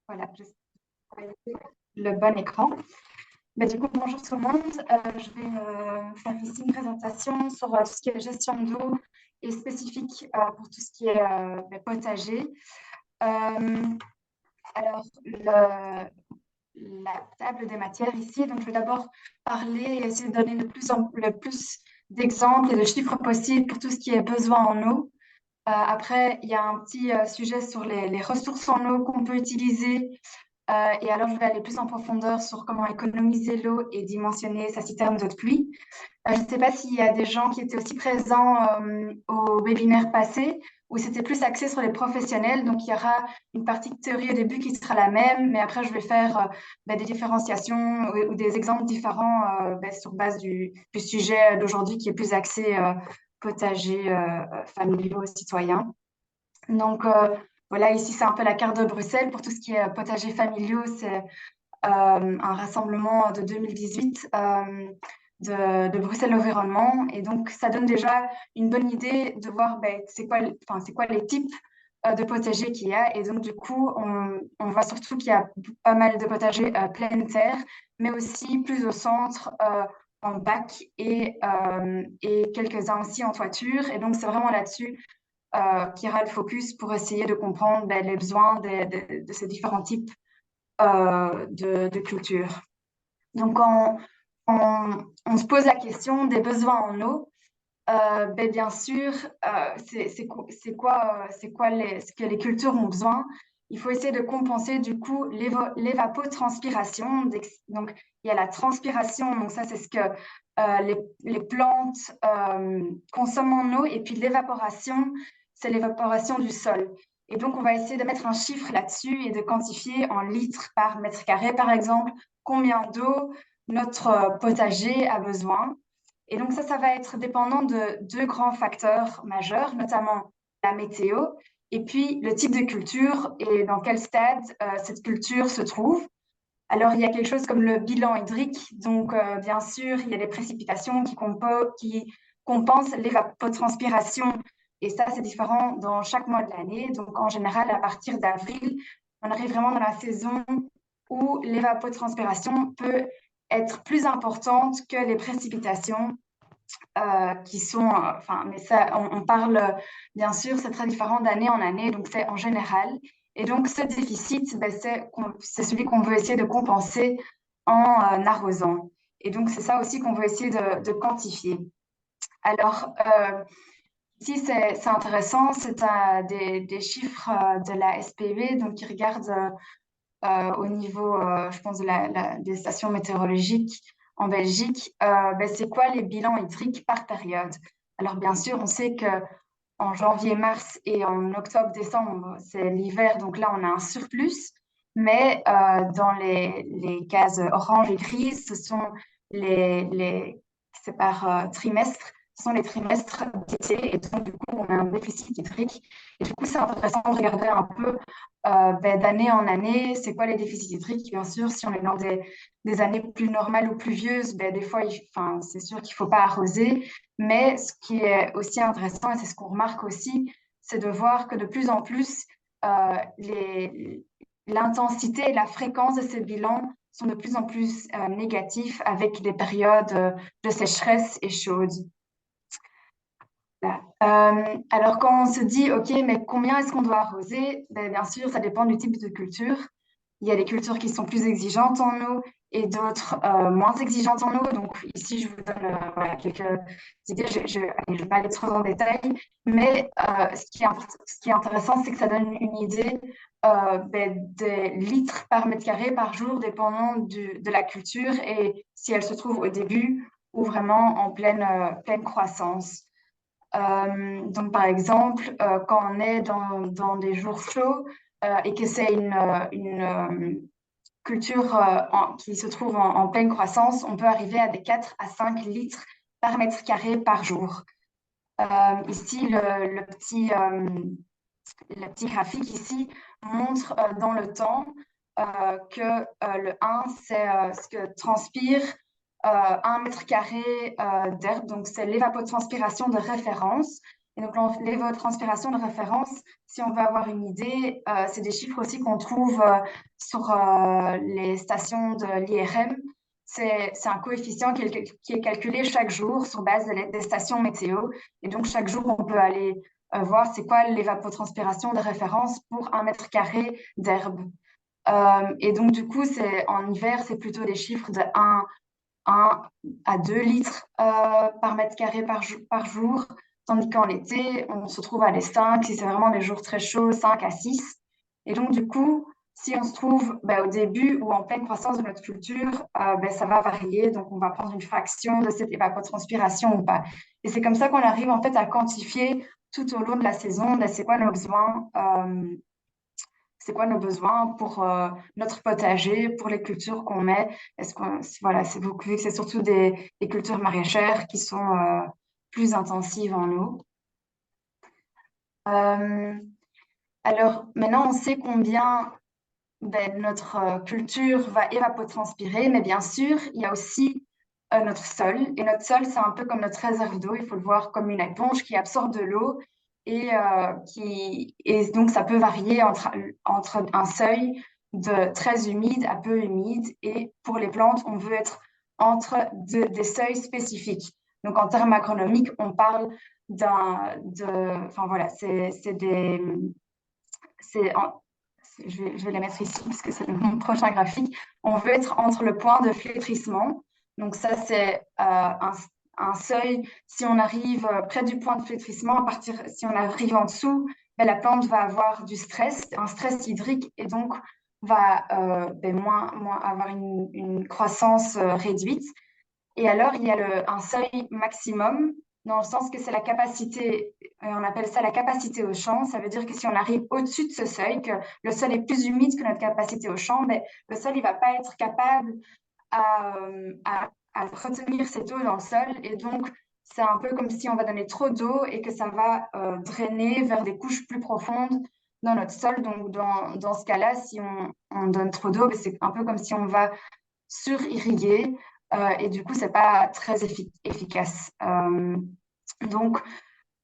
Voilà, le bon écran. Du coup, bonjour tout le monde. Je vais faire ici une présentation sur tout ce qui est gestion d'eau et spécifique pour tout ce qui est potager. Alors, la table des matières ici, donc je vais d'abord parler et essayer de donner le plus d'exemples et de chiffres possibles pour tout ce qui est besoin en eau. Après, il y a un petit sujet sur les ressources en eau qu'on peut utiliser. Et alors, je vais aller plus en profondeur sur comment économiser l'eau et dimensionner sa citerne d'eau de pluie. Je ne sais pas s'il y a des gens qui étaient aussi présents au webinaire passé, où c'était plus axé sur les professionnels. Donc, il y aura une partie de théorie au début qui sera la même, mais après, je vais faire des différenciations ou des exemples différents sur base du sujet d'aujourd'hui qui est plus axé potager familiaux citoyens. Donc, voilà, ici, c'est un peu la carte de Bruxelles. Pour tout ce qui est potager familiaux, c'est un rassemblement de 2018 de Bruxelles Environnement. Et donc, ça donne déjà une bonne idée de voir c'est quoi les types de potagers qu'il y a. Et donc, du coup, on voit surtout qu'il y a pas mal de potagers pleine terre, mais aussi plus au centre, en bac et quelques-uns aussi en toiture. Et donc, c'est vraiment là-dessus qui aura le focus pour essayer de comprendre les besoins de ces différents types de culture. Donc, on se pose la question des besoins en eau. Bien sûr, c'est quoi ce que les cultures ont besoin. Il faut essayer de compenser du coup l'évapotranspiration. Donc, il y a la transpiration, donc ça c'est ce que les plantes consomment en eau, et puis l'évaporation, c'est l'évaporation du sol. Et donc, on va essayer de mettre un chiffre là-dessus et de quantifier en litres par mètre carré, par exemple, combien d'eau notre potager a besoin. Et donc ça va être dépendant de deux grands facteurs majeurs, notamment la météo et puis le type de culture et dans quel stade cette culture se trouve. Alors, il y a quelque chose comme le bilan hydrique. Donc, bien sûr, il y a des précipitations qui compensent l'évapotranspiration. Et ça, c'est différent dans chaque mois de l'année. Donc, en général, à partir d'avril, on arrive vraiment dans la saison où l'évapotranspiration peut être plus importante que les précipitations qui sont, mais ça, on parle, bien sûr, c'est très différent d'année en année, donc c'est en général. Et donc, ce déficit, c'est celui qu'on veut essayer de compenser en arrosant. Et donc, c'est ça aussi qu'on veut essayer de quantifier. Alors, ici, c'est intéressant, c'est des chiffres de la SPV, donc qui regardent au niveau, je pense, des stations météorologiques en Belgique, c'est quoi les bilans hydriques par période? Alors, bien sûr, on sait que en janvier, mars et en octobre, décembre, c'est l'hiver, donc là, on a un surplus. Mais dans les cases orange et grises, ce sont c'est par trimestre, ce sont les trimestres d'été, et donc du coup, on a un déficit hydrique. Et du coup, c'est intéressant de regarder un peu d'année en année, c'est quoi les déficits hydriques. Bien sûr, si on est dans des années plus normales ou pluvieuses, des fois, c'est sûr qu'il ne faut pas arroser. Mais ce qui est aussi intéressant, et c'est ce qu'on remarque aussi, c'est de voir que de plus en plus, l'intensité et la fréquence de ces bilans sont de plus en plus négatifs avec des périodes de sécheresse et chaudes. Voilà. Alors, quand on se dit, OK, mais combien est-ce qu'on doit arroser? Bien sûr, ça dépend du type de culture. Il y a des cultures qui sont plus exigeantes en eau et d'autres moins exigeantes en eau. Donc ici, je vous donne voilà, quelques idées. Je vais pas aller trop en détail, mais ce qui est intéressant, c'est que ça donne une idée des litres par mètre carré par jour, dépendant de la culture et si elle se trouve au début ou vraiment en pleine croissance. Donc, par exemple, quand on est dans des jours chauds et que c'est une culture qui se trouve en pleine croissance, on peut arriver à des 4 à 5 litres par mètre carré par jour. Ici, le petit graphique ici montre dans le temps que le 1, c'est ce que transpire 1 mètre carré d'herbe. Donc, c'est l'évapotranspiration de référence. Et donc, l'évapotranspiration de référence, si on veut avoir une idée, c'est des chiffres aussi qu'on trouve sur les stations de l'IRM. C'est un coefficient qui est calculé chaque jour sur base des stations météo. Et donc, chaque jour, on peut aller voir c'est quoi l'évapotranspiration de référence pour 1 mètre carré d'herbe. Et donc, du coup, en hiver, c'est plutôt des chiffres de 1 à 2 litres par mètre carré par jour, tandis qu'en été, on se trouve à les 5, si c'est vraiment des jours très chauds, 5 à 6. Et donc, du coup, si on se trouve au début ou en pleine croissance de notre culture, ça va varier. Donc, on va prendre une fraction de cette évapotranspiration ou pas. Et c'est comme ça qu'on arrive en fait à quantifier tout au long de la saison, c'est quoi nos besoins pour notre potager, pour les cultures qu'on met. Voilà, vu que c'est surtout des cultures maraîchères qui sont plus intensives en eau. Euh, alors maintenant, on sait combien notre culture va évapotranspirer, mais bien sûr, il y a aussi notre sol. Et notre sol, c'est un peu comme notre réserve d'eau. Il faut le voir comme une éponge qui absorbe de l'eau et donc ça peut varier entre un seuil de très humide à peu humide. Et pour les plantes, on veut être entre des seuils spécifiques. Donc en termes agronomiques, on parle enfin voilà, c'est je vais les mettre ici parce que c'est mon prochain graphique. On veut être entre le point de flétrissement. Donc ça, c'est un seuil. Si on arrive près du point de flétrissement, si on arrive en dessous, la plante va avoir du stress, un stress hydrique, et donc va moins avoir une croissance réduite. Et alors, il y a un seuil maximum, dans le sens que c'est la capacité, on appelle ça la capacité au champ. Ça veut dire que si on arrive au-dessus de ce seuil, que le sol est plus humide que notre capacité au champ, mais le sol ne va pas être capable à retenir cette eau dans le sol. Et donc, c'est un peu comme si on va donner trop d'eau et que ça va drainer vers des couches plus profondes dans notre sol. Donc, dans ce cas-là, si on donne trop d'eau, c'est un peu comme si on va surirriguer et du coup, c'est pas très efficace. Donc,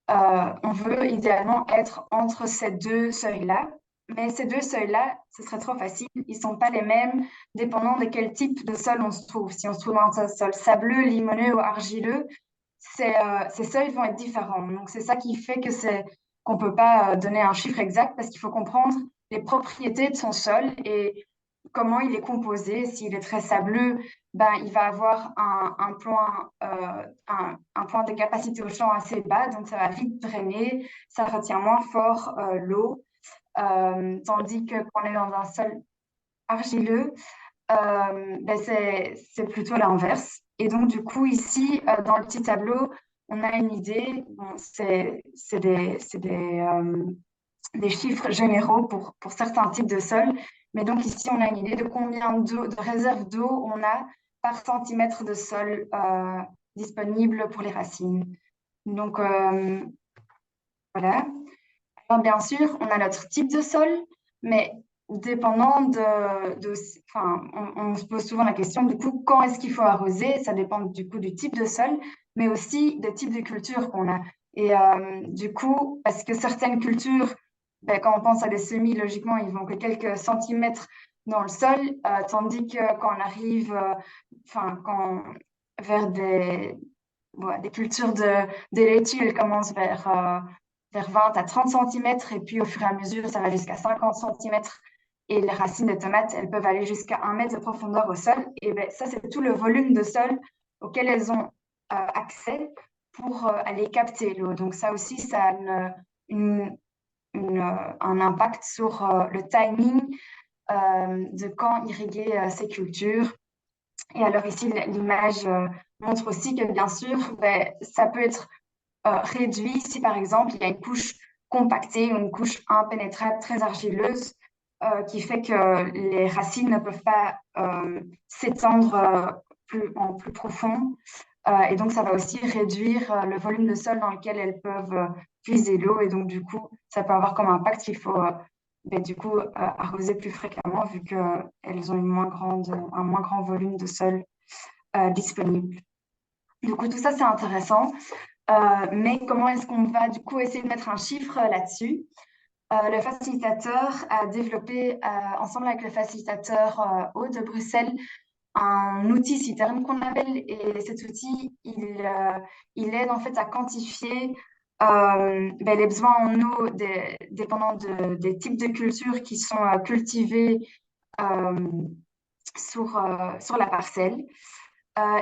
on veut idéalement être entre ces deux seuils-là. Mais ces deux seuils-là, ce serait trop facile. Ils ne sont pas les mêmes dépendant de quel type de sol on se trouve. Si on se trouve dans un sol sableux, limoneux ou argileux, ces seuils vont être différents. Donc, c'est ça qui fait qu'on ne peut pas donner un chiffre exact parce qu'il faut comprendre les propriétés de son sol et comment il est composé. S'il est très sableux, il va avoir un point de capacité au champ assez bas, donc ça va vite drainer, ça retient moins fort l'eau, tandis que quand on est dans un sol argileux, c'est plutôt l'inverse. Et donc, du coup, ici, dans le petit tableau, on a une idée. Bon, c'est des chiffres généraux pour certains types de sols. Mais donc, ici, on a une idée de combien de réserves d'eau on a par centimètre de sol disponible pour les racines. Donc, voilà. Alors, bien sûr, on a notre type de sol, mais dépendant enfin, on se pose souvent la question, du coup, quand est-ce qu'il faut arroser? Ça dépend du coup du type de sol, mais aussi des types de cultures qu'on a. Et du coup, parce que certaines cultures, quand on pense à des semis, logiquement, ils vont que quelques centimètres dans le sol, tandis que quand on arrive vers des cultures des laitues, elles commencent vers 20 à 30 centimètres et puis au fur et à mesure, ça va jusqu'à 50 centimètres. Et les racines de tomates, elles peuvent aller jusqu'à 1 mètre de profondeur au sol. Et ça, c'est tout le volume de sol auquel elles ont accès pour aller capter l'eau. Donc ça aussi, ça a un impact sur le timing de quand irriguer ces cultures. Et alors ici, l'image montre aussi que bien sûr, ça peut être réduit si par exemple il y a une couche compactée ou une couche impénétrable très argileuse qui fait que les racines ne peuvent pas s'étendre en plus profond. Et donc ça va aussi réduire le volume de sol dans lequel elles peuvent puiser l'eau. Et donc du coup, ça peut avoir comme impact qu'il faut du coup arroser plus fréquemment vu qu'elles ont un moins grand volume de sol disponible. Du coup, tout ça, c'est intéressant. Mais comment est-ce qu'on va du coup essayer de mettre un chiffre là-dessus? Le facilitateur a développé, ensemble avec le facilitateur Aude de Bruxelles, un outil Citerne qu'on appelle, et cet outil, il aide en fait à quantifier les besoins en eau dépendant des types de cultures qui sont cultivées euh, sur la parcelle.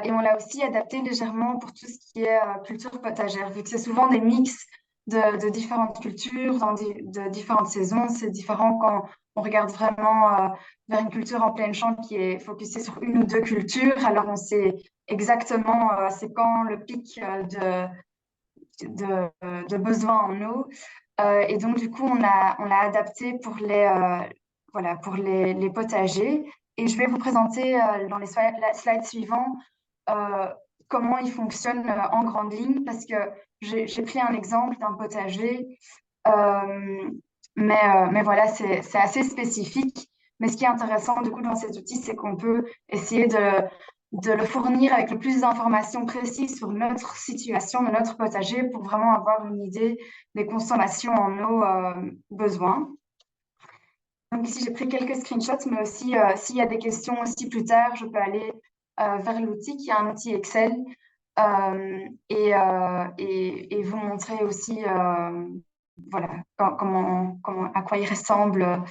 Et on l'a aussi adapté légèrement pour tout ce qui est culture potagère, vu que c'est souvent des mix de différentes cultures, de différentes saisons. C'est différent quand on regarde vraiment vers une culture en plein champ qui est focusée sur une ou deux cultures. Alors on sait exactement c'est quand le pic de besoin en eau. Et donc du coup, on l'a adapté pour voilà, pour les potagers. Et je vais vous présenter dans les slides suivants euh, comment il fonctionne en grande ligne, parce que j'ai pris un exemple d'un potager, euh, mais voilà, c'est assez spécifique. Mais ce qui est intéressant du coup dans cet outil, c'est qu'on peut essayer de le fournir avec le plus d'informations précises sur notre situation de notre potager pour vraiment avoir une idée des consommations en eau besoin. Donc ici, j'ai pris quelques screenshots, mais aussi s'il y a des questions aussi plus tard, je peux aller vers l'outil qui est un outil Excel et vous montrer aussi voilà, à quoi il ressemble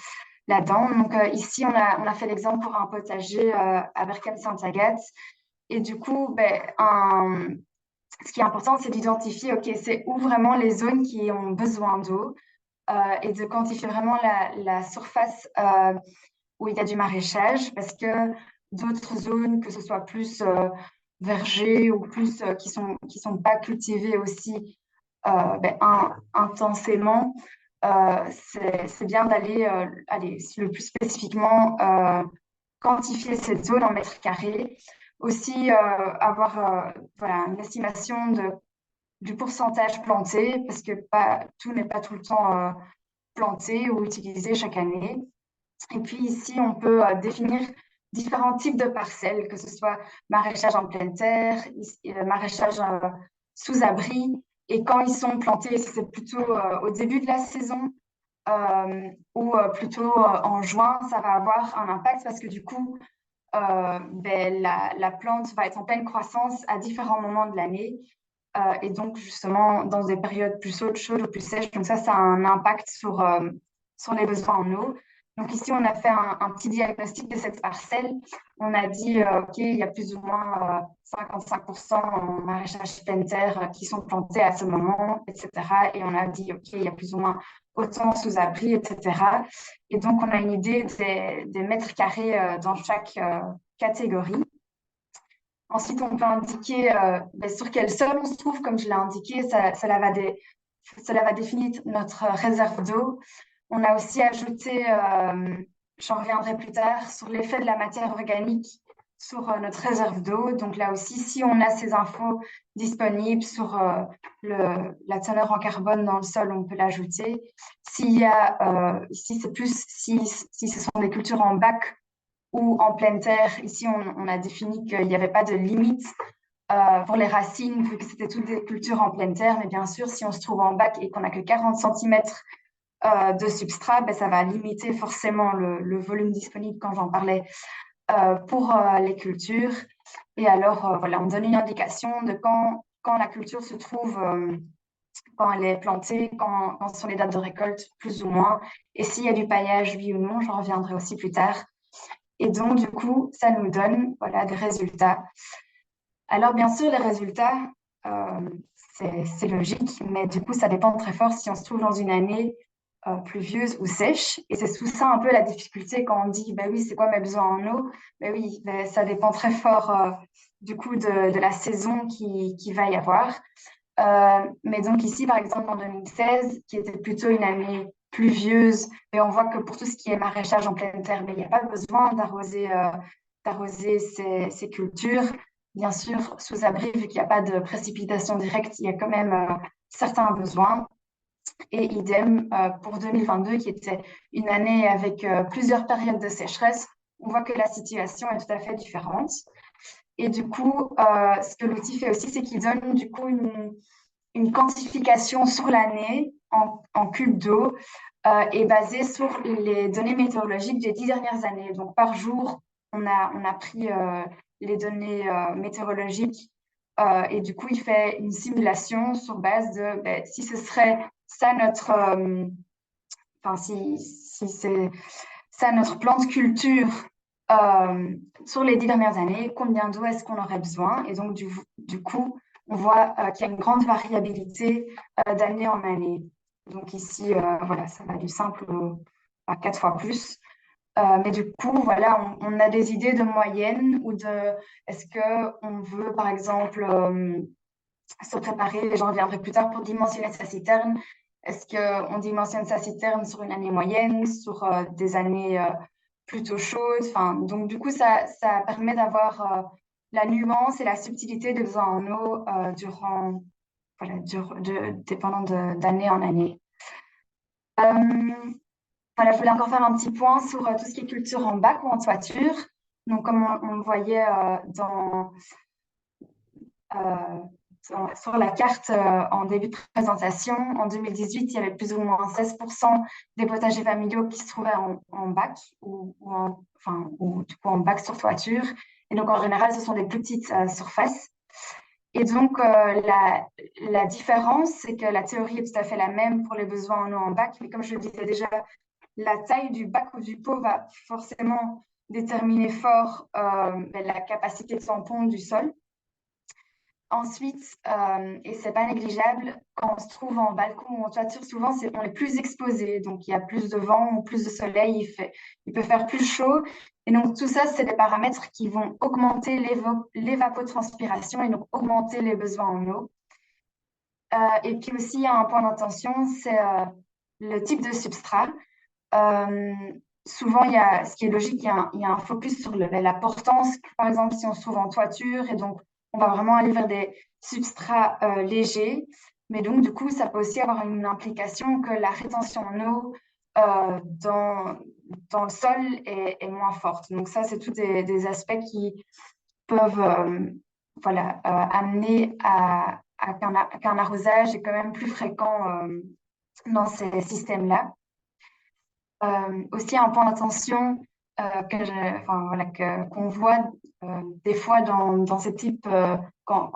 là-dedans. Donc ici, on a fait l'exemple pour un potager à Berkham-Saint-Agathe. Et du coup, ce qui est important, c'est d'identifier, OK, c'est où vraiment les zones qui ont besoin d'eau et de quantifier vraiment la surface où il y a du maraîchage, parce que d'autres zones, que ce soit plus vergers ou plus qui sont pas cultivées aussi intensément, c'est bien d'aller aller le plus spécifiquement quantifier cette zone en mètres carrés. Aussi avoir voilà, une estimation du pourcentage planté, parce que tout n'est pas tout le temps planté ou utilisé chaque année. Et puis ici, on peut définir différents types de parcelles, que ce soit maraîchage en pleine terre, maraîchage sous abri. Et quand ils sont plantés, si c'est plutôt au début de la saison ou plutôt en juin, ça va avoir un impact parce que du coup, la plante va être en pleine croissance à différents moments de l'année. Et donc, justement, dans des périodes plus chaudes ou plus sèches. Donc ça a un impact sur les besoins en eau. Donc ici, on a fait un petit diagnostic de cette parcelle. On a dit, OK, il y a plus ou moins 55% en maraîchage pleine terre qui sont plantés à ce moment, etc. Et on a dit, OK, il y a plus ou moins autant sous abri, etc. Et donc, on a une idée des mètres carrés dans chaque catégorie. Ensuite, on peut indiquer sur quel sol on se trouve. Comme je l'ai indiqué, cela va définir notre réserve d'eau. On a aussi ajouté, j'en reviendrai plus tard, sur l'effet de la matière organique sur notre réserve d'eau. Donc là aussi, si on a ces infos disponibles sur la teneur en carbone dans le sol, on peut l'ajouter. S'il y a, ici, c'est plus si ce sont des cultures en bac ou en pleine terre. Ici, on a défini qu'il n'y avait pas de limite pour les racines, vu que c'était toutes des cultures en pleine terre. Mais bien sûr, si on se trouve en bac et qu'on n'a que 40 cm de substrat, ça va limiter forcément le volume disponible quand j'en parlais pour les cultures. Et alors, voilà, on donne une indication de quand la culture se trouve, quand elle est plantée, quand sont les dates de récolte, plus ou moins. Et s'il y a du paillage, oui ou non, j'en reviendrai aussi plus tard. Et donc, du coup, ça nous donne voilà, des résultats. Alors, bien sûr, les résultats, euh, c'est logique, mais du coup, ça dépend très fort si on se trouve dans une année pluvieuse ou sèche. Et c'est sous ça un peu la difficulté quand on dit, ben oui, c'est quoi mes besoins en eau? Ben oui, ça dépend très fort du coup de la saison qui va y avoir. Mais donc ici, par exemple, en 2016, qui était plutôt une année pluvieuse, et on voit que pour tout ce qui est maraîchage en pleine terre, mais il n'y a pas besoin d'arroser ces cultures. Bien sûr, sous abri, vu qu'il n'y a pas de précipitation directe, il y a quand même certains besoins. Et idem pour 2022, qui était une année avec plusieurs périodes de sécheresse, on voit que la situation est tout à fait différente. Et du coup, ce que l'outil fait aussi, c'est qu'il donne du coup une quantification sur l'année en cubes d'eau est basée sur les données météorologiques des 10 dernières années. Donc, par jour, on a pris les données météorologiques et du coup, il fait une simulation sur base de ben, si ce serait ça notre, enfin, si c'est ça notre plan de culture sur les 10 dernières années, combien d'eau est-ce qu'on aurait besoin? Et donc, du coup, on voit qu'il y a une grande variabilité d'année en année. Donc ici, voilà, ça va du simple à 4 fois plus. Mais du coup, voilà, on a des idées de moyenne ou de est-ce qu'on veut, par exemple, se préparer, les gens reviendraient plus tard pour dimensionner sa citerne. Est-ce qu'on dimensionne sa citerne sur une année moyenne, sur des années plutôt chaudes? Enfin, donc, du coup, ça permet d'avoir la nuance et la subtilité des besoins en eau voilà, dépendant d'année en année. Voilà, je voulais encore faire un petit point sur tout ce qui est culture en bac ou en toiture. Donc, comme on le voyait euh, sur la carte en début de présentation, en 2018, il y avait plus ou moins 16% des potagers familiaux qui se trouvaient en bac ou du coup en bac sur toiture. Et donc, en général, ce sont des plus petites surfaces. Et donc, la différence, c'est que la théorie est tout à fait la même pour les besoins en eau en bac, mais comme je le disais déjà, la taille du bac ou du pot va forcément déterminer fort la capacité de tampon du sol. Ensuite, et c'est pas négligeable, quand on se trouve en balcon ou en toiture, souvent on est plus exposé, donc il y a plus de vent ou plus de soleil, il peut faire plus chaud. Et donc tout ça, c'est des paramètres qui vont augmenter l'évapotranspiration et donc augmenter les besoins en eau. Et puis aussi, il y a un point d'attention, c'est le type de substrat. Euh, Souvent, ce qui est logique, il y a un focus sur la portance. Par exemple, si on se trouve en toiture, et donc on va vraiment aller vers des substrats légers. Mais donc, du coup, ça peut aussi avoir une implication que la rétention en eau dans le sol est moins forte. Donc ça, c'est tous des aspects qui peuvent voilà, amener qu'un arrosage est quand même plus fréquent dans ces systèmes-là. Aussi, un point d'attention qu'on voit des fois dans ces types, quand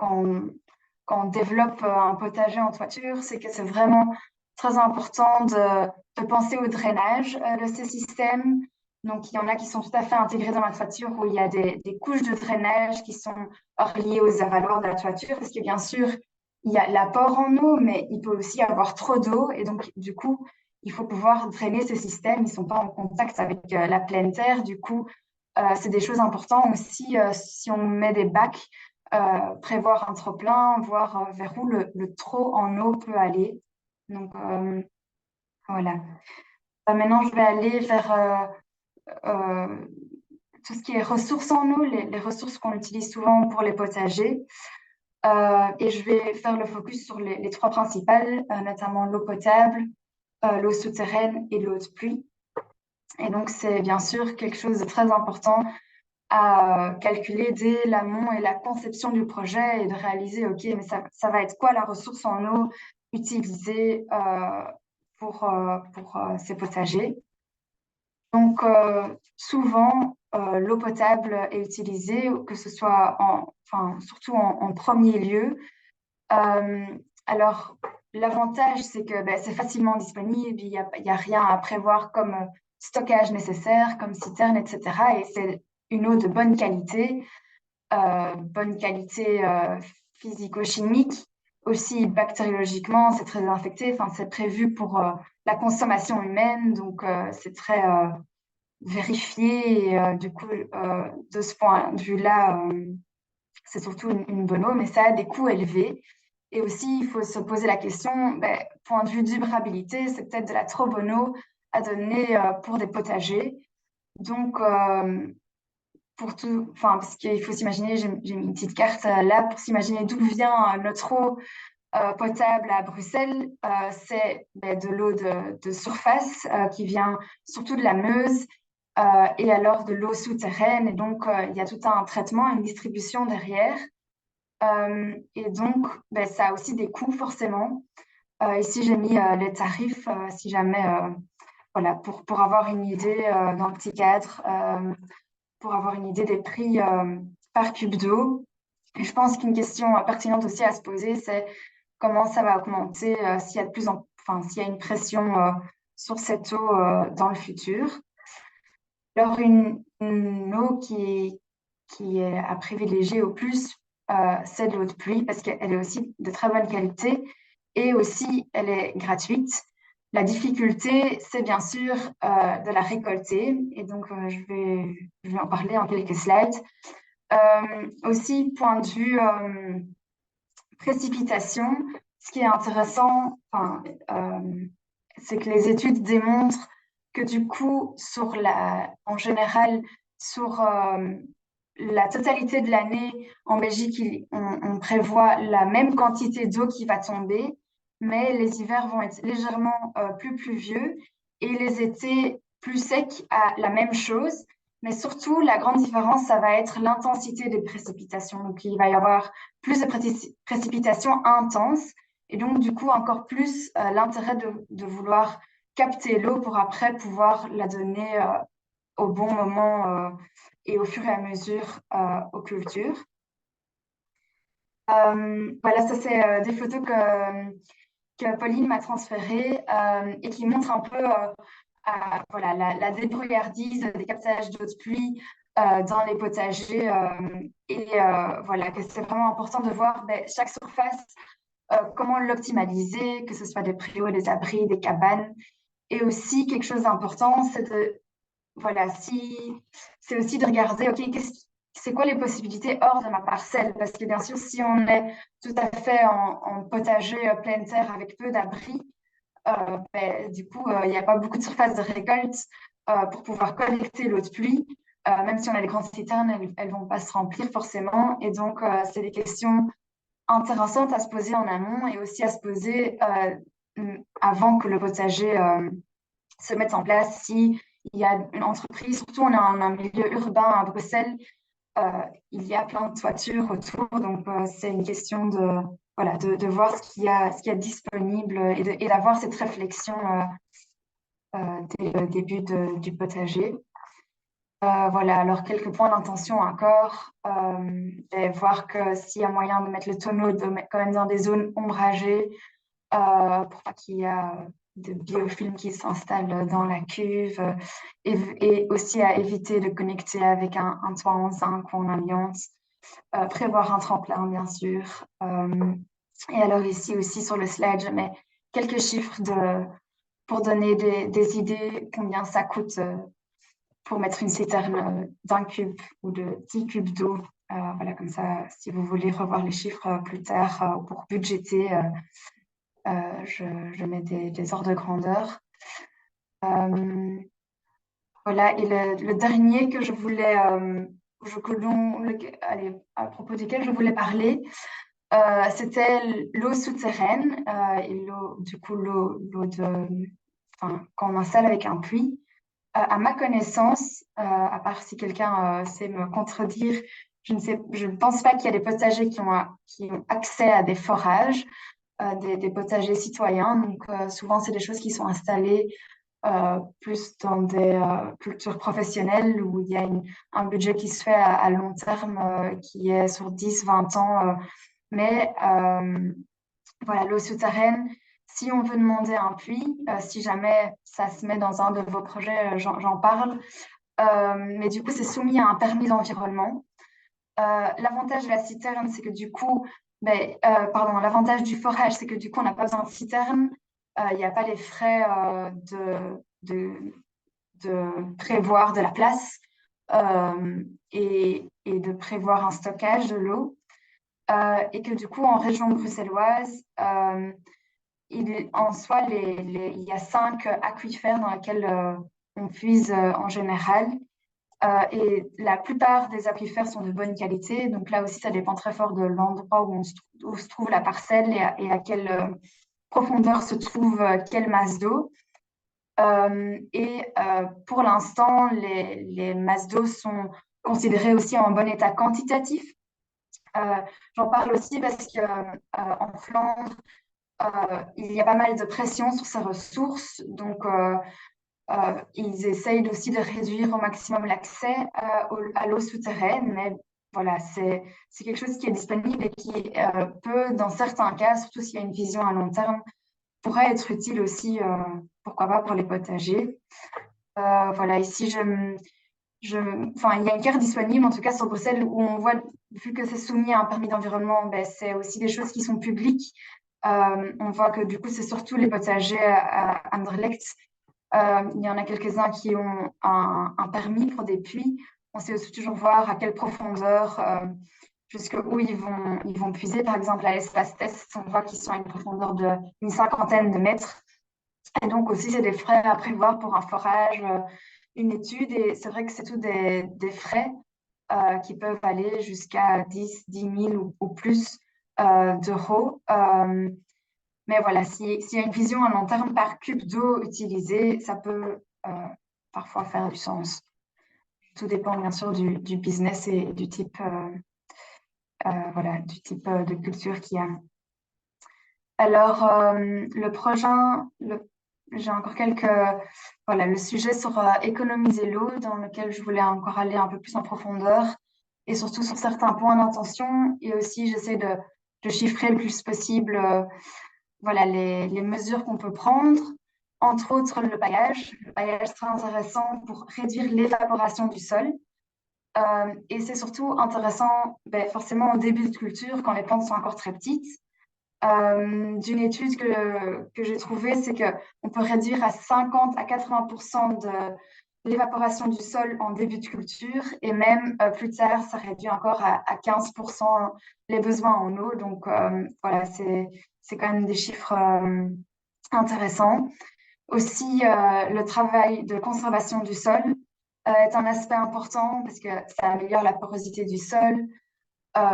on développe un potager en toiture, c'est que c'est vraiment très important de penser au drainage de ces systèmes. Donc, il y en a qui sont tout à fait intégrés dans la toiture où il y a des couches de drainage qui sont reliées aux avaloirs de la toiture, parce que bien sûr, il y a l'apport en eau, mais il peut aussi y avoir trop d'eau. Et donc, du coup, il faut pouvoir drainer ces systèmes. Ils ne sont pas en contact avec la pleine terre. Du coup, c'est des choses importantes aussi si on met des bacs, prévoir un trop-plein, voir vers où le trop en eau peut aller. Donc, voilà. Maintenant, je vais aller vers tout ce qui est ressources en eau, les ressources qu'on utilise souvent pour les potagers. Et je vais faire le focus sur les trois principales, notamment l'eau potable, l'eau souterraine et l'eau de pluie. Et donc, c'est bien sûr quelque chose de très important à calculer dès l'amont et la conception du projet et de réaliser, OK, mais ça va être quoi la ressource en eau utilisée pour ces potagers? Donc, souvent, l'eau potable est utilisée, que ce soit surtout en premier lieu. Euh, alors, l'avantage, c'est que ben, c'est facilement disponible, il y a rien à prévoir comme stockage nécessaire, comme citerne, etc. Et c'est une eau de bonne qualité physico-chimique, aussi bactériologiquement, c'est très infecté, enfin, c'est prévu pour la consommation humaine, donc c'est très vérifié. Et, du coup, de ce point de vue-là, c'est surtout une bonne eau, mais ça a des coûts élevés. Et aussi, il faut se poser la question, ben, point de vue durabilité, c'est peut-être de la trop bonne eau à donner pour des potagers. Donc, pour tout, enfin, parce qu'il faut s'imaginer, j'ai mis une petite carte là pour s'imaginer d'où vient notre eau potable à Bruxelles. C'est ben, de l'eau de surface qui vient surtout de la Meuse et alors de l'eau souterraine. Et donc, il y a tout un traitement, une distribution derrière. Et donc, ben, ça a aussi des coûts forcément. Ici, j'ai mis les tarifs si jamais, voilà, pour avoir une idée dans le petit cadre, pour avoir une idée des prix par cube d'eau. Et je pense qu'une question pertinente aussi à se poser, c'est comment ça va augmenter s'il y a de plus en, enfin, s'il y a une pression sur cette eau dans le futur. Alors, une eau qui est à privilégier au plus, c'est de l'eau de pluie parce qu'elle est aussi de très bonne qualité et aussi elle est gratuite. La difficulté, c'est bien sûr de la récolter et donc je vais en parler en quelques slides. Aussi, point de vue précipitation, ce qui est intéressant, enfin, c'est que les études démontrent que du coup, en général, sur la totalité de l'année, en Belgique, on prévoit la même quantité d'eau qui va tomber, mais les hivers vont être légèrement plus pluvieux et les étés plus secs à la même chose. Mais surtout, la grande différence, ça va être l'intensité des précipitations. Donc, il va y avoir plus de précipitations intenses et donc, du coup, encore plus l'intérêt de vouloir capter l'eau pour après pouvoir la donner au bon moment et au fur et à mesure aux cultures. Voilà, ça c'est des photos que Pauline m'a transférées et qui montrent un peu voilà, la débrouillardise des captages d'eau de pluie dans les potagers et voilà, que c'est vraiment important de voir ben, chaque surface, comment l'optimaliser, que ce soit des préaux, des abris, des cabanes. Et aussi, quelque chose d'important, c'est de voilà, c'est aussi de regarder, OK, c'est quoi les possibilités hors de ma parcelle? Parce que bien sûr, si on est tout à fait en potager pleine terre avec peu d'abris, ben, du coup, il n'y a pas beaucoup de surface de récolte pour pouvoir collecter l'eau de pluie. Même si on a des grandes citernes, elles ne vont pas se remplir forcément. Et donc, c'est des questions intéressantes à se poser en amont et aussi à se poser avant que le potager se mettre en place. Si il y a une entreprise, surtout on est en un milieu urbain à Bruxelles, il y a plein de toitures autour, donc c'est une question de, voilà, de voir ce qu'il y a disponible et d'avoir cette réflexion dès le début du potager. Voilà, alors quelques points d'intention encore, et voir que s'il y a moyen de mettre le tonneau quand même dans des zones ombragées, pour pas qu'il y ait de biofilms qui s'installent dans la cuve et aussi à éviter de connecter avec un toit en zinc ou en amiante. Prévoir un tremplin, bien sûr. Et alors ici aussi sur le slide, je mets quelques chiffres pour donner des idées combien ça coûte pour mettre une citerne d'un cube ou de 10 cubes d'eau. Voilà, comme ça, si vous voulez revoir les chiffres plus tard pour budgéter, je mets des ordres de grandeur. Voilà, et le dernier que je voulais, allez, à propos duquel je voulais parler, c'était l'eau souterraine et du coup, enfin, quand on installe avec un puits. À ma connaissance, à part si quelqu'un sait me contredire, je ne pense pas qu'il y a des potagers qui ont accès à des forages, des potagers citoyens. Donc, souvent, c'est des choses qui sont installées plus dans des cultures professionnelles où il y a un budget qui se fait à long terme, qui est sur 10, 20 ans. Mais voilà, l'eau souterraine, si on veut demander un puits, si jamais ça se met dans un de vos projets, j'en parle. Mais du coup, c'est soumis à un permis d'environnement. L'avantage de la citerne, c'est que du coup, pardon, l'avantage du forage, c'est que du coup, on n'a pas besoin de citerne. Il n'y a pas les frais de prévoir de la place et de prévoir un stockage de l'eau. Et que du coup, en région bruxelloise, en soi, il y a 5 aquifères dans lesquels on puise en général. Et la plupart des aquifères sont de bonne qualité. Donc là aussi, ça dépend très fort de l'endroit où se trouve la parcelle et à quelle profondeur se trouve quelle masse d'eau. Pour l'instant, les masses d'eau sont considérées aussi en bon état quantitatif. Euh, J'en parle aussi parce que en Flandre, il y a pas mal de pression sur ces ressources. Donc, ils essayent aussi de réduire au maximum l'accès à l'eau souterraine. Mais voilà, c'est quelque chose qui est disponible et qui peut, dans certains cas, surtout s'il y a une vision à long terme, pourrait être utile aussi, pourquoi pas, pour les potagers. Voilà, ici, enfin, il y a une carte disponible, en tout cas sur Bruxelles, où on voit, vu que c'est soumis à un permis d'environnement, ben, c'est aussi des choses qui sont publiques. On voit que du coup, c'est surtout les potagers à Anderlecht. Il y en a quelques-uns qui ont un permis pour des puits. On sait aussi toujours voir à quelle profondeur, jusqu'où ils vont puiser. Par exemple, à l'espace test, on voit qu'ils sont à une profondeur d'une cinquantaine de mètres. Et donc aussi, c'est des frais à prévoir pour un forage, une étude. Et c'est vrai que c'est tout des frais qui peuvent aller jusqu'à 10 000 ou plus d'euros. Mais voilà, s'il y a une vision à long terme par cube d'eau utilisé, ça peut parfois faire du sens. Tout dépend bien sûr du business et du type, voilà, du type de culture qu'il y a. Alors, j'ai encore quelques, voilà, le sujet sur économiser l'eau, dans lequel je voulais encore aller un peu plus en profondeur, et surtout sur certains points d'intention, et aussi j'essaie de chiffrer le plus possible, voilà, les mesures qu'on peut prendre, entre autres le paillage. Le paillage est très intéressant pour réduire l'évaporation du sol. Et c'est surtout intéressant, ben, forcément au début de culture, quand les plantes sont encore très petites. D'une étude que j'ai trouvée, c'est qu'on peut réduire à 50 à 80% de l'évaporation du sol en début de culture et même plus tard, ça réduit encore à 15% les besoins en eau. Donc voilà, c'est quand même des chiffres intéressants. Aussi, le travail de conservation du sol est un aspect important parce que ça améliore la porosité du sol,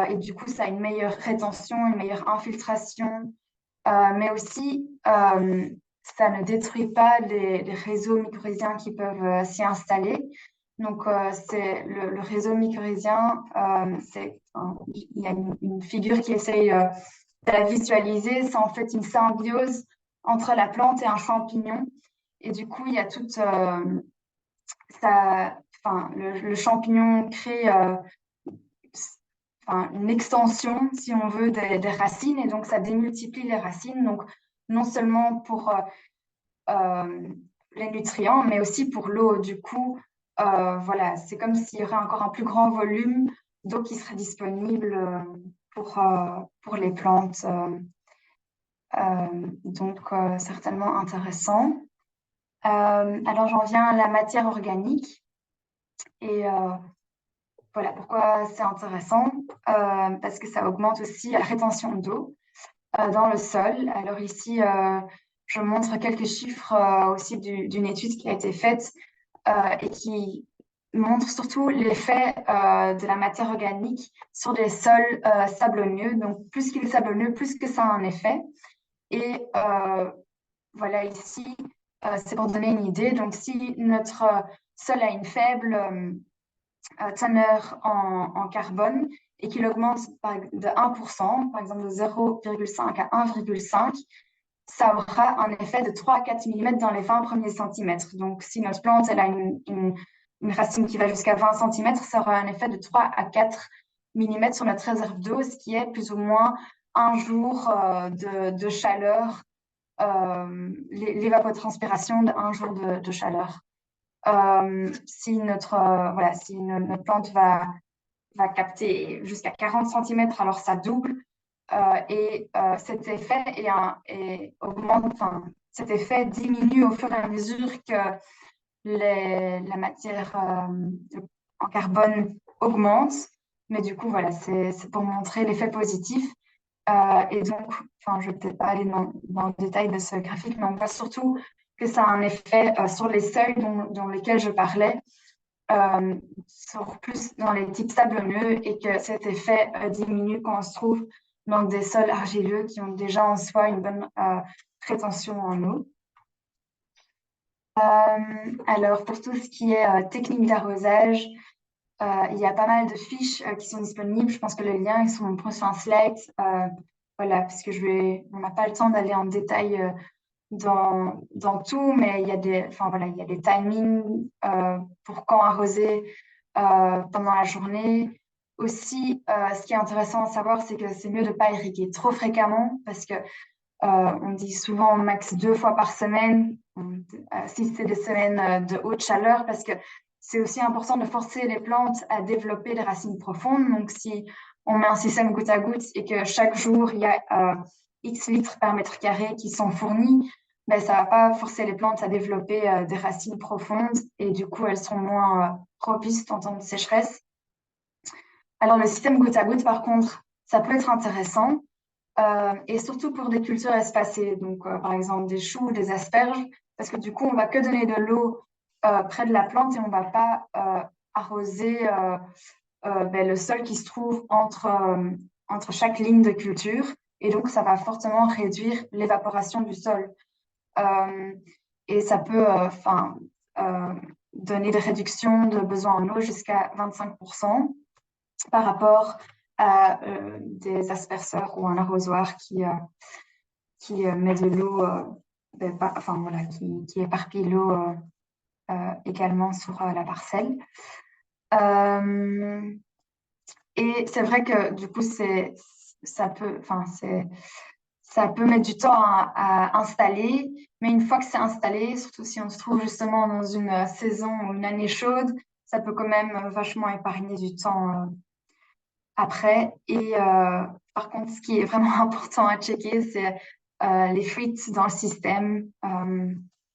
et du coup, ça a une meilleure rétention, une meilleure infiltration, mais aussi, ça ne détruit pas les réseaux mycorhiziens qui peuvent s'y installer. Donc, c'est le réseau mycorhizien, il y a une figure qui essaye de la visualiser. C'est en fait une symbiose entre la plante et un champignon. Et du coup, il y a toute enfin, le champignon crée enfin, une extension, si on veut, des racines, et donc ça démultiplie les racines, donc non seulement pour euh, les nutriments, mais aussi pour l'eau. Du coup, voilà, c'est comme s'il y aurait encore un plus grand volume d'eau qui serait disponible pour les plantes. Donc, certainement intéressant. Alors, j'en viens à la matière organique. Et voilà pourquoi c'est intéressant, parce que ça augmente aussi la rétention d'eau dans le sol. Alors ici, je montre quelques chiffres aussi d'une étude qui a été faite et qui montre surtout l'effet de la matière organique sur les sols sablonneux. Donc, plus qu'il est sablonneux, plus que ça a un effet. Et voilà, ici, c'est pour donner une idée. Donc, si notre sol a une faible teneur en carbone et qu'il augmente de 1%, par exemple de 0,5 à 1,5, ça aura un effet de 3 à 4 mm dans les 20 premiers centimètres. Donc, si notre plante elle a une racine qui va jusqu'à 20 centimètres, ça aura un effet de 3 à 4 mm sur notre réserve d'eau, ce qui est plus ou moins un jour de chaleur, l'évapotranspiration d'un jour de chaleur. Si voilà, si notre plante va capter jusqu'à 40 centimètres, alors ça double. Et cet effet augmente, enfin, cet effet diminue au fur et à mesure que la matière en carbone augmente. Mais du coup, voilà, c'est pour montrer l'effet positif. Et donc, enfin, je ne vais peut-être pas aller dans le détail de ce graphique, mais on voit surtout que ça a un effet sur les seuils dont lesquels je parlais, sur plus dans les types sablonneux, et que cet effet diminue quand on se trouve dans des sols argileux qui ont déjà en soi une bonne rétention en eau. Alors, pour tout ce qui est technique d'arrosage, Il y a pas mal de fiches qui sont disponibles. Je pense que les liens ils sont dans le prochain slide. Voilà, parce que on n'a pas le temps d'aller en détail dans tout, mais il y a enfin, voilà, il y a des timings pour quand arroser pendant la journée. Aussi, ce qui est intéressant à savoir, c'est que c'est mieux de ne pas irriguer trop fréquemment parce que on dit souvent max 2 fois par semaine, si c'est des semaines de haute chaleur, parce que c'est aussi important de forcer les plantes à développer des racines profondes. Donc, si on met un système goutte à goutte et que chaque jour, il y a X litres par mètre carré qui sont fournis, ben, ça ne va pas forcer les plantes à développer des racines profondes et du coup, elles sont moins propices en temps de sécheresse. Alors, le système goutte à goutte, par contre, ça peut être intéressant. Et surtout pour des cultures espacées, donc par exemple des choux, des asperges, parce que du coup, on va que donner de l'eau près de la plante et on va pas arroser ben, le sol qui se trouve entre chaque ligne de culture. Et donc, ça va fortement réduire l'évaporation du sol. Euh, et ça peut euh, donner des réductions de besoin en eau jusqu'à 25% par rapport à des asperceurs ou un arrosoir qui met de l'eau, enfin voilà, qui éparpille l'eau également sur la parcelle. Et c'est vrai que du coup, ça peut, enfin, ça peut mettre du temps à installer, mais une fois que c'est installé, surtout si on se trouve justement dans une saison ou une année chaude, ça peut quand même vachement épargner du temps après. Et par contre, ce qui est vraiment important à checker, c'est les fuites dans le système.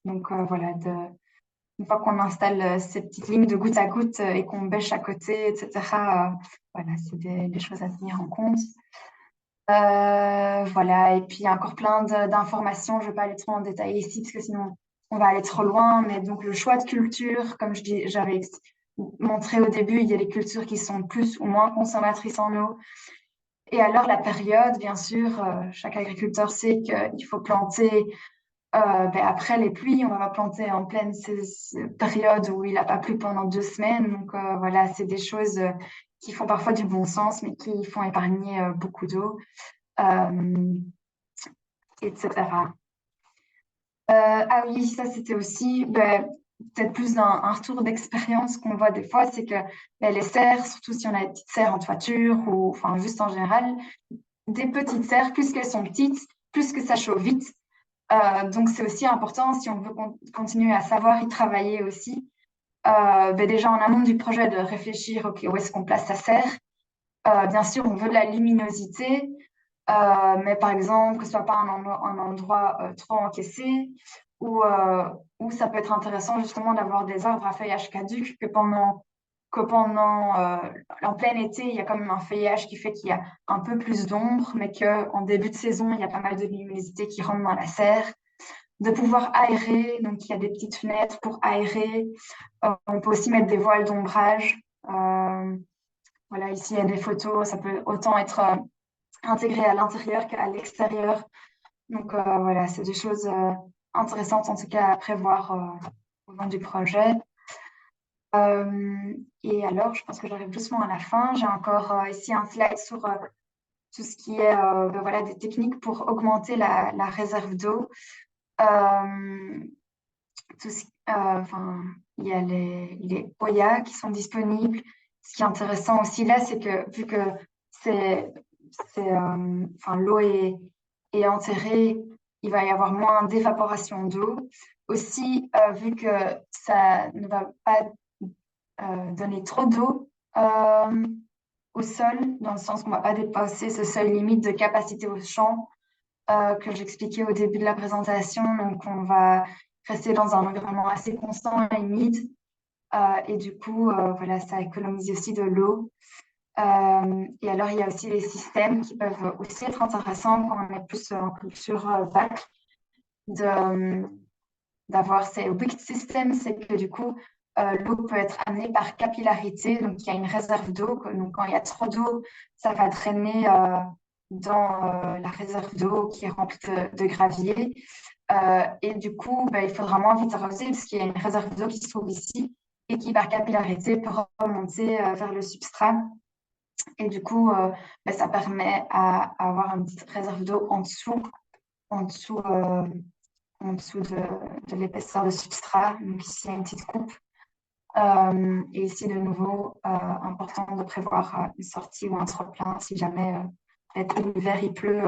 Donc voilà, une fois qu'on installe ces petites lignes de goutte à goutte et qu'on bêche à côté, etc., voilà, c'est des choses à tenir en compte. Voilà, et puis il y a encore plein d'informations. Je ne vais pas aller trop en détail ici parce que sinon on va aller trop loin. Mais donc le choix de culture, comme j'avais montré au début, il y a des cultures qui sont plus ou moins consommatrices en eau. Et alors la période, bien sûr, chaque agriculteur sait qu'il faut planter ben, après les pluies. On va pas planter en pleine période où il n'a pas plu pendant 2 semaines. Donc voilà, c'est des choses qui font parfois du bon sens, mais qui font épargner beaucoup d'eau. Etc. Ah oui, ça c'était aussi ben, peut-être plus un retour d'expérience qu'on voit des fois, c'est que ben, les serres, surtout si on a des petites serres en toiture ou enfin juste en général, des petites serres, plus qu'elles sont petites, plus que ça chauffe vite. Donc c'est aussi important si on veut continuer à savoir y travailler aussi. Ben, déjà en amont du projet de réfléchir, ok, où est-ce qu'on place sa serre? Bien sûr, on veut de la luminosité, mais par exemple, que ce soit pas un endroit trop encaissé, ou ça peut être intéressant justement d'avoir des arbres à feuillage caduc en plein été, il y a quand même un feuillage qui fait qu'il y a un peu plus d'ombre, mais qu'en début de saison, il y a pas mal de luminosité qui rentre dans la serre. De pouvoir aérer, donc il y a des petites fenêtres pour aérer. On peut aussi mettre des voiles d'ombrage. Voilà, ici, il y a des photos, ça peut autant être intégré à l'intérieur qu'à l'extérieur. Donc voilà, c'est des choses intéressantes en tout cas à prévoir au long du projet. Et alors, je pense que j'arrive doucement à la fin. J'ai encore ici un slide sur tout ce qui est ben voilà, des techniques pour augmenter la réserve d'eau. Enfin, il y a les Oya qui sont disponibles. Ce qui est intéressant aussi là, c'est que vu que enfin, l'eau est enterrée, il va y avoir moins d'évaporation d'eau. Aussi, vu que ça ne va pas donner trop d'eau au sol, dans le sens qu'on ne va pas dépasser ce seuil limite de capacité au champ que j'expliquais au début de la présentation. Donc, on va rester dans un environnement assez constant et humide. Et du coup, voilà, ça économise aussi de l'eau. Et alors, il y a aussi les systèmes qui peuvent aussi être intéressants quand on est plus en culture bac, d'avoir ces wicked systems, c'est que du coup, l'eau peut être amenée par capillarité, donc il y a une réserve d'eau. Donc, quand il y a trop d'eau, ça va drainer dans la réserve d'eau qui est remplie de gravier. Et du coup, ben, il faudra moins vite arroser parce qu'il y a une réserve d'eau qui se trouve ici. et qui, par capillarité, peut remonter vers le substrat. Et du coup, ça permet à avoir une petite réserve d'eau en dessous, en dessous de l'épaisseur de substrat. Donc ici, il y a une petite coupe. Et ici, de nouveau, important de prévoir une sortie ou un trop-plein si jamais l'hiver il pleut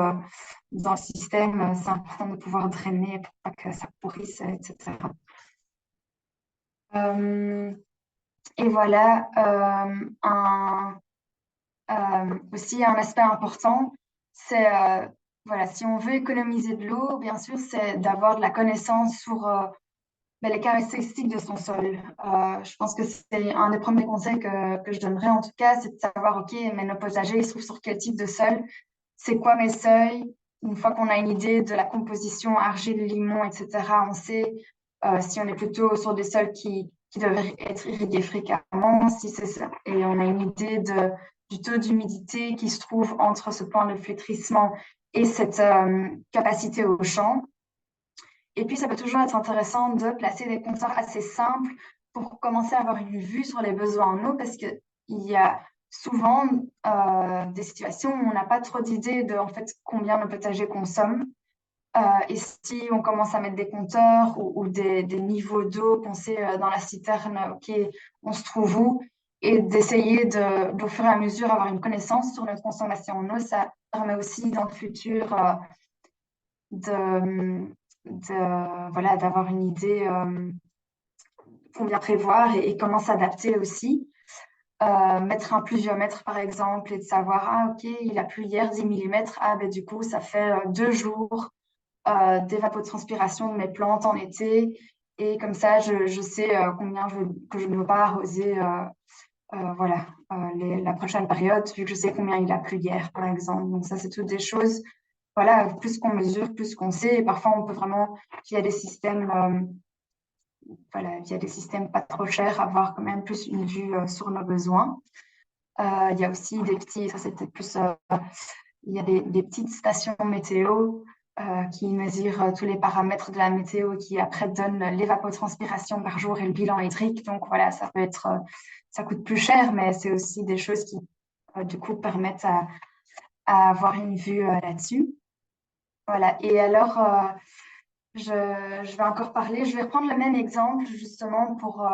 dans le système, c'est important de pouvoir drainer pour pas que ça pourrisse, etc. Et voilà, aussi un aspect important, c'est voilà, si on veut économiser de l'eau, bien sûr, c'est d'avoir de la connaissance sur les caractéristiques de son sol. Je pense que c'est un des premiers conseils que je donnerais en tout cas, c'est de savoir, OK, mais nos potagers, ils se trouvent sur quel type de sol? C'est quoi mes seuils? Une fois qu'on a une idée de la composition argile, limon, etc., on sait si on est plutôt sur des sols qui doivent être irrigués fréquemment, si c'est ça. Et on a une idée du taux d'humidité qui se trouve entre ce point de flétrissement et cette capacité au champ. Et puis, ça peut toujours être intéressant de placer des compteurs assez simples pour commencer à avoir une vue sur les besoins en eau, parce qu'il y a souvent des situations où on n'a pas trop d'idées de en fait, combien nos potagers consomment. Et si on commence à mettre des compteurs ou des niveaux d'eau qu'on sait dans la citerne, OK, on se trouve où, et d'essayer au fur et à mesure avoir une connaissance sur notre consommation en eau, ça permet aussi dans le futur voilà, d'avoir une idée combien prévoir et comment s'adapter aussi. Mettre un pluviomètre, par exemple, et de savoir, ah, OK, il a plu hier 10 mm, ah, ben, du coup, ça fait 2 jours d'évapotranspiration de mes plantes en été. Et comme ça, je sais combien que je ne veux pas arroser voilà, la prochaine période, vu que je sais combien il a plu hier, par exemple. Donc ça, c'est toutes des choses, voilà, plus qu'on mesure, plus qu'on sait. Et parfois, on peut vraiment, via des systèmes, voilà, via des systèmes pas trop chers, avoir quand même plus une vue sur nos besoins. Il y a aussi des petits, ça c'était plus, il y a des petites stations météo qui mesurent tous les paramètres de la météo, qui après donnent l'évapotranspiration par jour et le bilan hydrique. Donc voilà, ça peut être, ça coûte plus cher, mais c'est aussi des choses qui du coup permettent à avoir une vue là-dessus. Voilà. Et alors, je vais encore parler, je vais reprendre le même exemple justement pour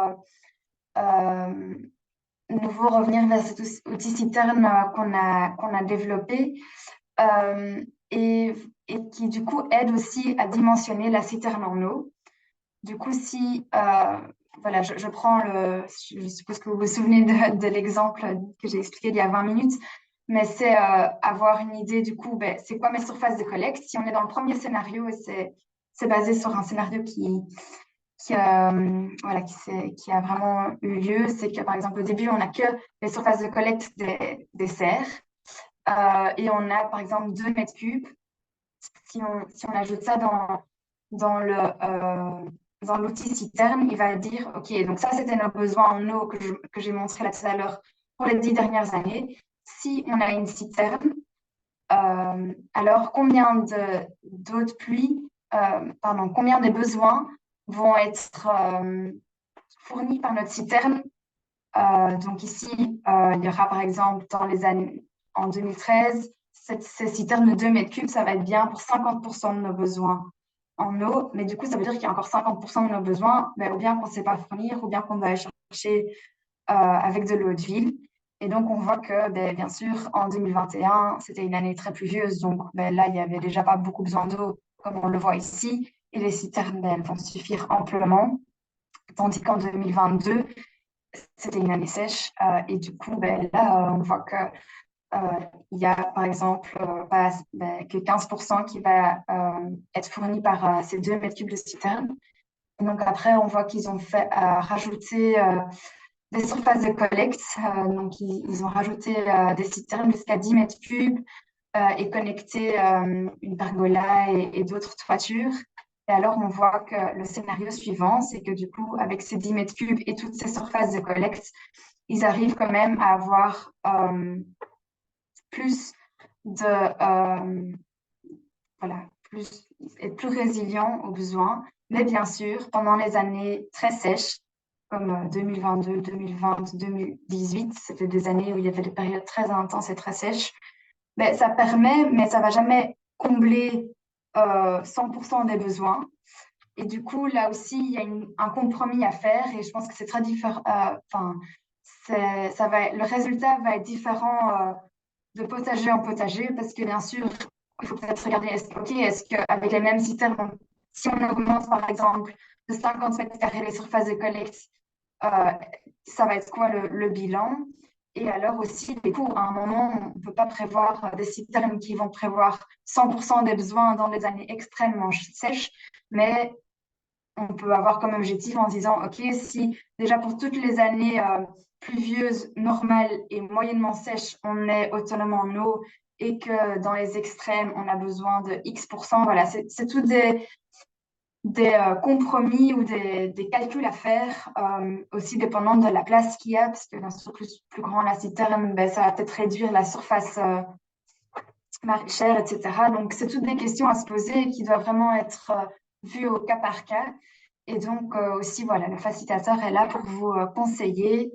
nouveau revenir vers cet outil citerne qu'on a développé et, et qui du coup aide aussi à dimensionner la citerne en eau. Du coup, si voilà, je prends je suppose que vous vous souvenez de l'exemple que j'ai expliqué il y a 20 minutes, mais c'est avoir une idée du coup, ben, c'est quoi mes surfaces de collecte? Si on est dans le premier scénario, et c'est basé sur un scénario voilà, qui a vraiment eu lieu, c'est que par exemple au début, on n'a que les surfaces de collecte des serres et on a par exemple 2 mètres cubes. Si on ajoute ça dans le, dans l'outil citerne, il va dire, OK, donc ça, c'était nos besoins en eau que j'ai montré là tout à l'heure pour les 10 dernières années. Si on a une citerne, alors combien d'eau de pluie, pardon, combien des besoins vont être fournis par notre citerne. Donc ici, il y aura par exemple dans les années en 2013, ces citernes de 2 mètres cubes, ça va être bien pour 50% de nos besoins en eau. Mais du coup, ça veut dire qu'il y a encore 50% de nos besoins, mais ou bien qu'on ne sait pas fournir, ou bien qu'on va aller chercher avec de l'eau de ville. Et donc, on voit que, ben, bien sûr, en 2021, c'était une année très pluvieuse. Donc, ben, là, il n'y avait déjà pas beaucoup besoin d'eau, comme on le voit ici. Et les citernes, ben, elles vont suffire amplement. Tandis qu'en 2022, c'était une année sèche. Et du coup, ben, là, on voit que il y a par exemple que 15% qui va être fourni par ces 2 mètres cubes de citerne. Et donc après, on voit qu'ils ont fait rajouter des surfaces de collecte. Donc ils ont rajouté des citernes jusqu'à 10 mètres cubes et connecté une pergola et d'autres toitures. Et alors, on voit que le scénario suivant, c'est que du coup, avec ces 10 mètres cubes et toutes ces surfaces de collecte, ils arrivent quand même à avoir plus voilà, être plus résilient aux besoins. Mais bien sûr, pendant les années très sèches, comme 2022, 2020, 2018. C'était des années où il y avait des périodes très intenses et très sèches. Mais ça permet, mais ça va jamais combler 100% des besoins. Et du coup, là aussi, il y a un compromis à faire et je pense que c'est très différent. Enfin, le résultat va être différent de potager en potager parce que bien sûr, il faut peut-être regarder, est-ce qu'avec les mêmes citernes, si on augmente par exemple de 50 mètres carrés les surfaces de collecte, euh, ça va être quoi le bilan? Et alors aussi, les coûts, à un moment, on ne peut pas prévoir des citernes qui vont prévoir 100% des besoins dans les années extrêmement sèches, mais on peut avoir comme objectif en disant, OK, si déjà pour toutes les années pluvieuses, normales et moyennement sèches, on est autonome en eau et que dans les extrêmes, on a besoin de X%, voilà, c'est tout des compromis ou des calculs à faire, aussi dépendant de la place qu'il y a, parce que bien sûr, plus grand la citerne, ben, ça va peut-être réduire la surface maraîchère, etc. Donc, c'est toutes des questions à se poser et qui doivent vraiment être vues au cas par cas. Et donc, aussi, voilà, le facilitateur est là pour vous conseiller.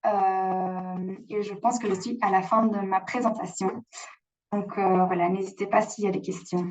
Et je pense que je suis à la fin de ma présentation. Donc, voilà, n'hésitez pas s'il y a des questions.